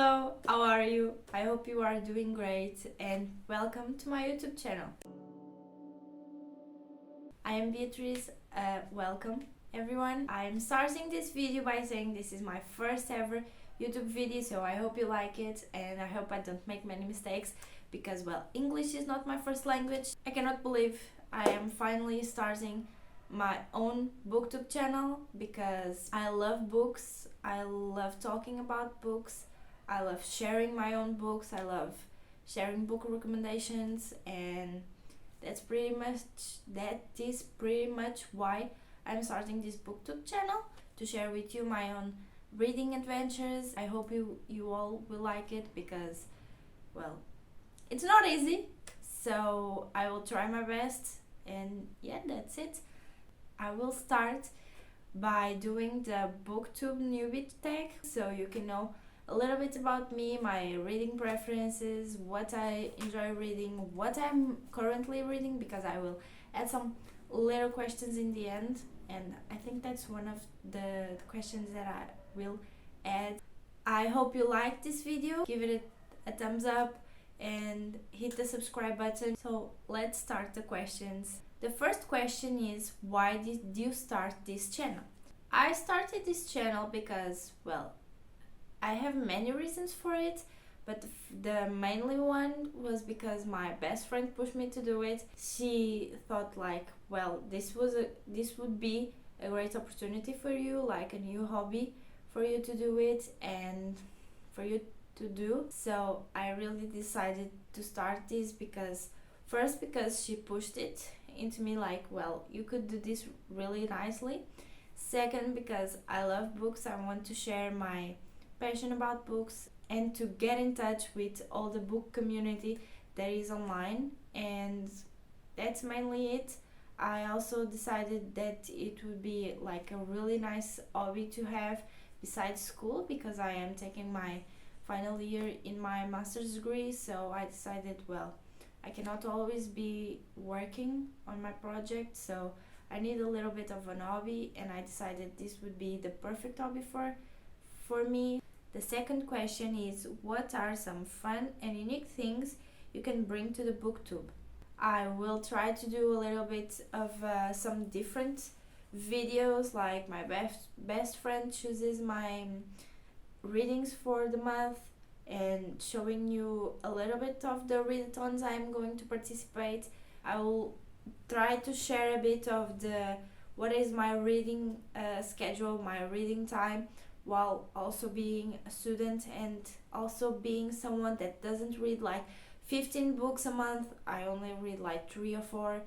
Hello, how are you? I hope you are doing great and welcome to my YouTube channel. I am Beatriz, welcome everyone. I'm starting this video by saying this is my first ever YouTube video, so I hope you like it and I hope I don't make many mistakes because, well, English is not my first language. I cannot believe I am finally starting my own Booktube channel because I love books, I love talking about books, I love sharing my own books, I love sharing book recommendations, and that is pretty much why I'm starting this Booktube channel, to share with you my own reading adventures. I hope you all will like it because, well, it's not easy, so I will try my best, and yeah, that's it. I will start by doing the Booktube Newbie tag, so you can know a little bit about me, my reading preferences, what I enjoy reading, what I'm currently reading, because I will add some little questions in the end, and I think that's one of the questions that I will add. I hope you like this video, give it a thumbs up and hit the subscribe button. So let's start the questions. The first question is, why did you start this channel? I started this channel because, well, I have many reasons for it, but the mainly one was because my best friend pushed me to do it. She thought like, well, this would be a great opportunity for you, like a new hobby for you to do it and for you to do. So I really decided to start this because she pushed it into me, like, well, you could do this really nicely. Second, because I love books, I want to share my passion about books and to get in touch with all the book community that is online, and that's mainly it. I also decided that it would be like a really nice hobby to have besides school, because I am taking my final year in my master's degree, so I decided, well, I cannot always be working on my project, so I need a little bit of an hobby, and I decided this would be the perfect hobby for me. The second question is, what are some fun and unique things you can bring to the Booktube? I will try to do a little bit of some different videos, like my best friend chooses my readings for the month, and showing you a little bit of the readathons I'm going to participate. I will try to share a bit of what is my reading schedule, my reading time, while also being a student and also being someone that doesn't read like 15 books a month. I only read like 3 or 4.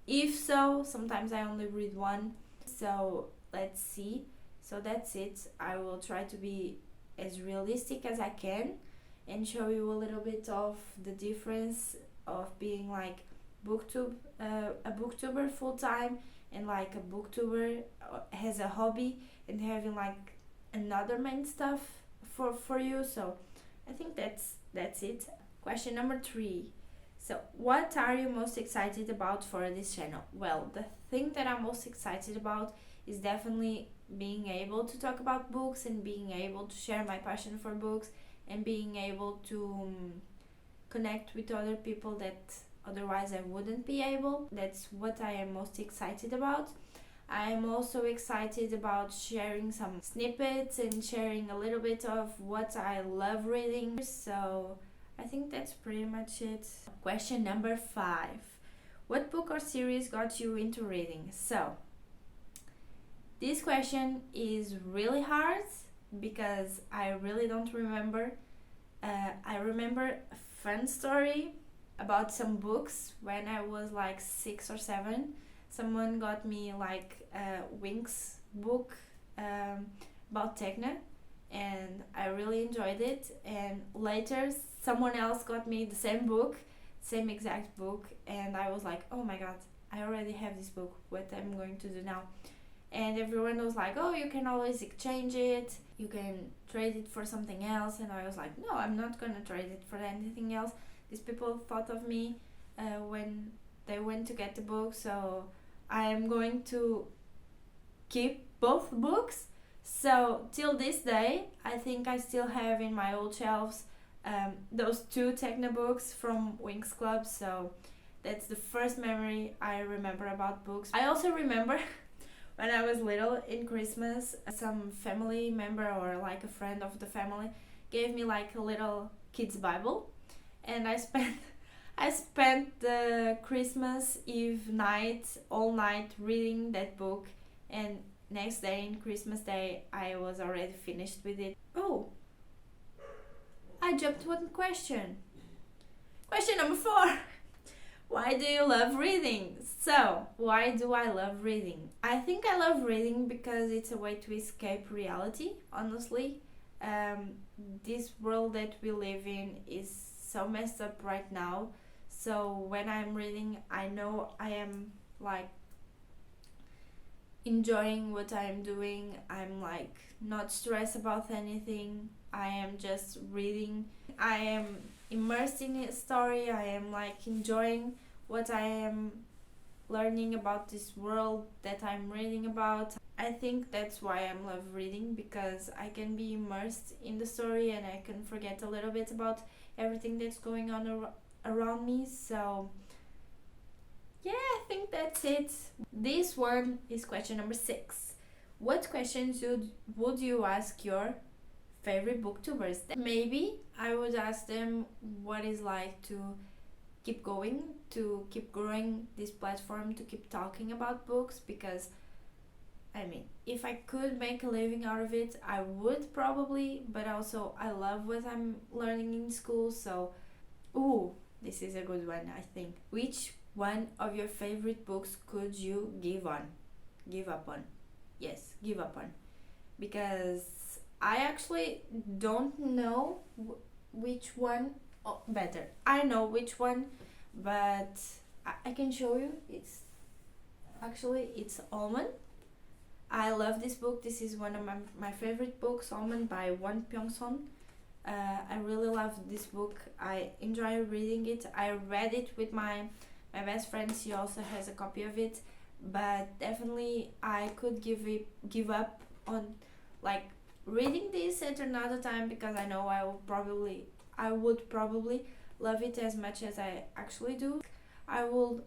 If so, sometimes I only read 1. So let's see. So that's it. I will try to be as realistic as I can and show you a little bit of the difference of being like a booktuber full time and like a booktuber has a hobby and having like another main stuff for you. So I think that's it. Question number 3. So what are you most excited about for this channel? Well, the thing that I'm most excited about is definitely being able to talk about books and being able to share my passion for books and being able to connect with other people that otherwise I wouldn't be able. That's what I am most excited about. I am also excited about sharing some snippets and sharing a little bit of what I love reading. So I think that's pretty much it. Question number 5. What book or series got you into reading? So this question is really hard because I really don't remember. I remember a fun story about some books when I was like 6 or 7. Someone got me like a Winx book about Techno, and I really enjoyed it. And later someone else got me the same book, same exact book, and I was like, oh my god, I already have this book, what I'm going to do now? And everyone was like, oh, you can always exchange it, you can trade it for something else. And I was like, no, I'm not gonna trade it for anything else. These people thought of me when they went to get the book, so I am going to keep both books. So till this day, I think I still have in my old shelves those two techno books from Winx Club. So that's the first memory I remember about books. I also remember when I was little in Christmas, some family member or like a friend of the family gave me like a little kids Bible, and I spent the Christmas Eve night all night reading that book, and next day, in Christmas Day, I was already finished with it. Oh, I jumped one question. Question number 4. Why do you love reading? So, why do I love reading? I think I love reading because it's a way to escape reality, honestly. This world that we live in is so messed up right now. So, when I'm reading, I know I am like enjoying what I'm doing. I'm like not stressed about anything. I am just reading. I am immersed in a story. I am like enjoying what I am learning about this world that I'm reading about. I think that's why I love reading, because I can be immersed in the story and I can forget a little bit about everything that's going on around me. So yeah, I think that's it. This one is question number 6. What questions would you ask your favorite booktubers? Maybe I would ask them what it's like to keep going, to keep growing this platform, to keep talking about books, because I mean, if I could make a living out of it, I would probably, but also I love what I'm learning in school. So, ooh, this is a good one, I think. Which one of your favorite books could you give up on? Yes, give up on. Because I actually don't know which one. Oh, better, I know which one, but I can show you. It's Almond. I love this book. This is one of my favorite books, Almond by Won Pyong-son. I really love this book. I enjoy reading it. I read it with my best friend. She also has a copy of it, but definitely I could give up on like reading this at another time, because I know I would probably love it as much as I actually do. I will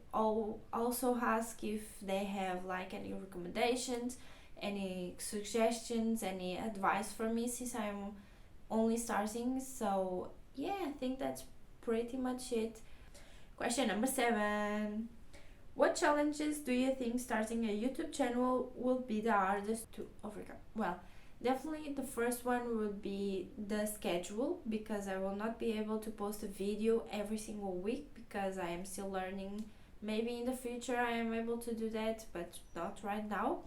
also ask if they have like any recommendations, any suggestions, any advice for me, since I'm only starting. So yeah, I think that's pretty much it. Question number 7. What challenges do you think starting a YouTube channel will be the hardest to overcome? Well, definitely the first one would be the schedule, because I will not be able to post a video every single week, because I am still learning. Maybe in the future I am able to do that, but not right now.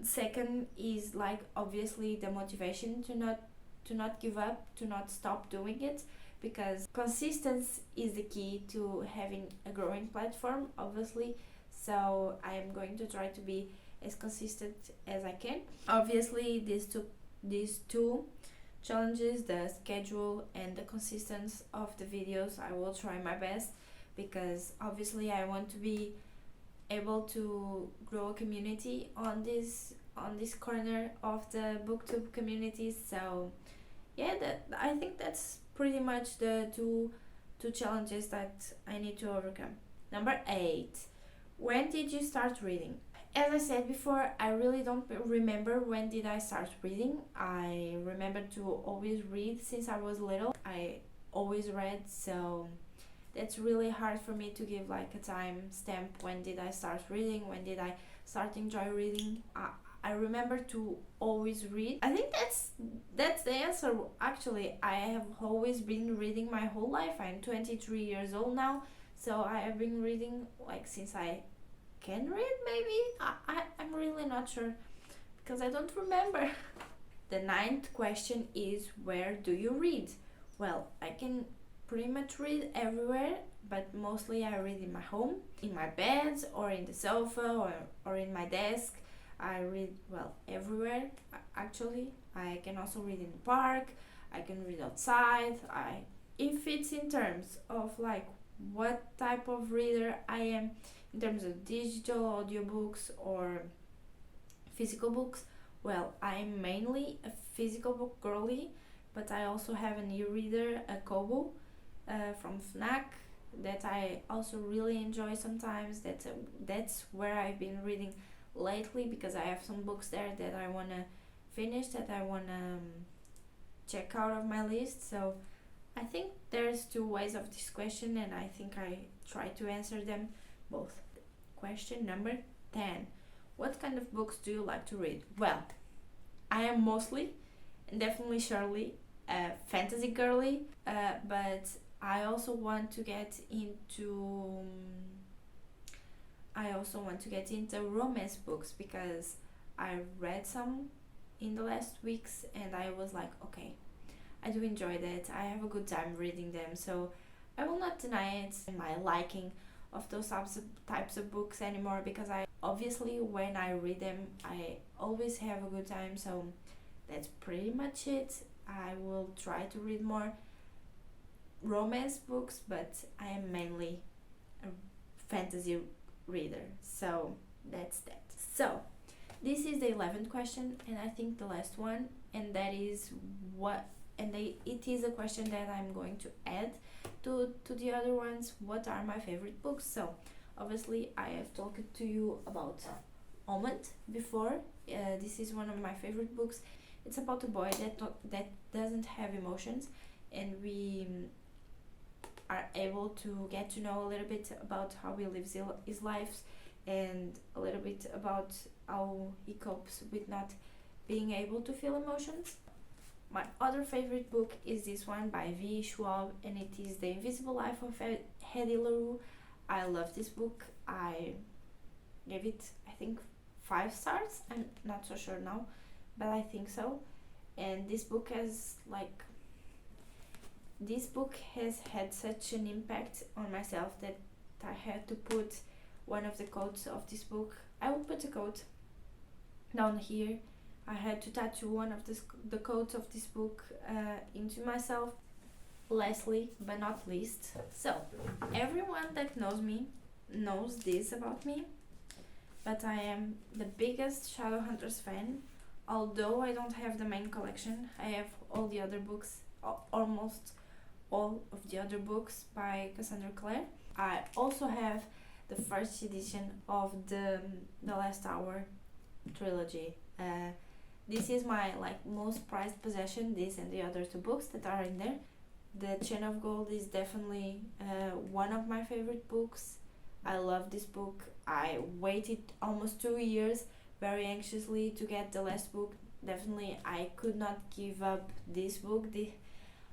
Second is like obviously the motivation to not give up, to not stop doing it, because consistency is the key to having a growing platform, obviously. So I am going to try to be as consistent as I can. Obviously, these two challenges, the schedule and the consistency of the videos, I will try my best, because obviously I want to be able to grow a community on this corner of the booktube community. So yeah, I think that's pretty much the two challenges that I need to overcome. Number 8. When did you start reading? As I said before, I really don't remember when did I start reading. I remember to always read since I was little. I always read, so that's really hard for me to give like a time stamp. When did I start reading? When did I start enjoy reading? I remember to always read. I think that's the answer. Actually, I have always been reading my whole life. I'm 23 years old now, so I have been reading like since I can read, maybe. I'm really not sure, because I don't remember. The 9th question is, where do you read? Well, I can pretty much read everywhere, but mostly I read in my home, in my bed, or in the sofa, or in my desk. I read, well, everywhere, actually. I can also read in the park. I can read outside. If it's in terms of like what type of reader I am, in terms of digital audiobooks or physical books, Well, I'm mainly a physical book girly, but I also have an e-reader, a Kobo, from Fnac, that I also really enjoy sometimes. That's where I've been reading lately, because I have some books there that I wanna finish, that I wanna check out of my list. So I think there's two ways of this question, and I think I try to answer them both. Question number 10. What kind of books do you like to read? Well, I am mostly, and definitely surely, a fantasy girly, but I also want to get into romance books, because I read some in the last weeks and I was like, okay, I do enjoy that. I have a good time reading them, so I will not deny it my liking of those types of books anymore, because I obviously, when I read them, I always have a good time. So that's pretty much it. I will try to read more romance books, but I am mainly a fantasy reader. So that's that. So this is the 11th question, and I think the last one, and that is it is a question that I'm going to add to the other ones. What are my favorite books? So obviously I have talked to you about Almond before. This is one of my favorite books. It's about a boy that doesn't have emotions, and we are able to get to know a little bit about how he lives his life, and a little bit about how he copes with not being able to feel emotions. My other favorite book is this one by V. Schwab, and it is The Invisible Life of Hedy LaRue. I love this book. I gave it, I think, 5 stars. I'm not so sure now, but I think so. And this book has had such an impact on myself that I had to put one of the quotes of this book. I will put a quote down here. I had to tattoo one of the quotes of this book into myself. Lastly, but not least, so everyone that knows me knows this about me, but I am the biggest Shadowhunters fan. Although I don't have the main collection, I have all the other books, almost all of the other books by Cassandra Clare. I also have the first edition of the Last Hour trilogy. This is my most prized possession, this and the other 2 books that are in there. The Chain of Gold is definitely one of my favorite books. I love this book. I waited almost 2 years very anxiously to get the last book. Definitely I could not give up this book.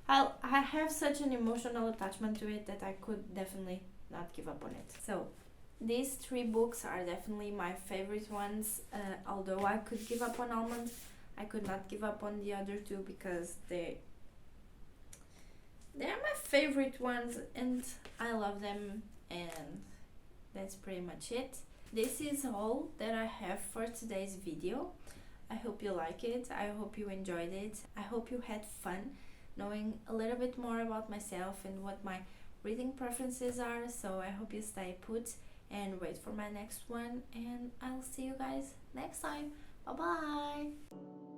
I have such an emotional attachment to it that I could definitely not give up on it. So these 3 books are definitely my favorite ones. Although I could give up on Almond, I could not give up on the other 2, because they're my favorite ones and I love them, and that's pretty much it. This is all that I have for today's video. I hope you like it. I hope you enjoyed it. I hope you had fun knowing a little bit more about myself and what my reading preferences are. So I hope you stay put and wait for my next one, and I'll see you guys next time. Bye bye.